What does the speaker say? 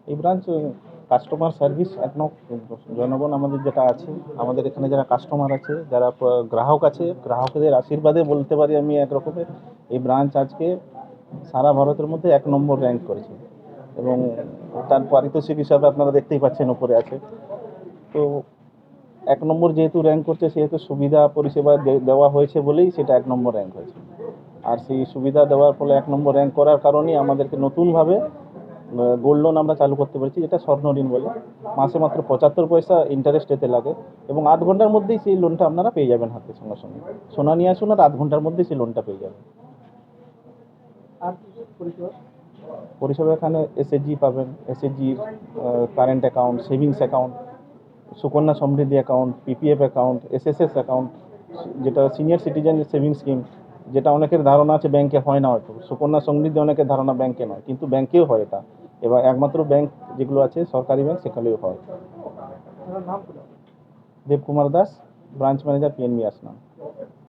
এই branch customer service এক জনগণ আমাদের যেটা আছে, আমাদের এখানে যারা কাস্টমার আছে, যারা গ্রাহক আছে, গ্রাহকদের আশীর্বাদে বলতে পারি আমি এক রকমের এই ব্রাঞ্চ আজকে সারা ভারতের মধ্যে 1 নম্বর র্যাঙ্ক করেছে। এবং তার পারিতোষিক হিসাবে আপনারা দেখতেই পাচ্ছেন উপরে আছে। তো 1 নম্বর যেহেতু র্যাঙ্ক করছে, সেহেতু সুবিধা পরিষেবা দেওয়া হয়েছে বলেই সেটা 1 নম্বর র্যাঙ্ক হয়েছে। আর সেই সুবিধা দেওয়ার ফলে 1 নম্বর র্যাঙ্ক করার কারণেই আমাদেরকে নতুনভাবে গোল্ড লোন আমরা চালু করতে পেরেছি, যেটা স্বর্ণ ঋণ বলে। মাসে মাত্র 75 পয়সা ইন্টারেস্ট এতে লাগে এবং আধ ঘন্টার মধ্যেই সেই লোনটা আপনারা পেয়ে যাবেন হাতে সঙ্গে সঙ্গে। সোনা নিয়ে আসুন আর আধ ঘন্টার মধ্যেই সেই লোনটা পেয়ে যাবেন। পরিষেবা এখানে এসএসজি পাবেন, এসএসজির current account, savings account, Sukanya Samriddhi account, PPF account, SSS account, যেটা সিনিয়র সিটিজেন সেভিংস স্কিম, যেটা অনেকের ধারণা আছে ব্যাংকে হয় না হয়তো। সুকন্যা সমৃদ্ধি অনেকের ধারণা ব্যাংকে নয়, কিন্তু ব্যাংকেও হয় এটা। এবার একমাত্র ব্যাংক যেগুলো আছে সরকারি ব্যাংক, সেখানেও হয়। Debkumar Das, branch manager, PNB আসনাম।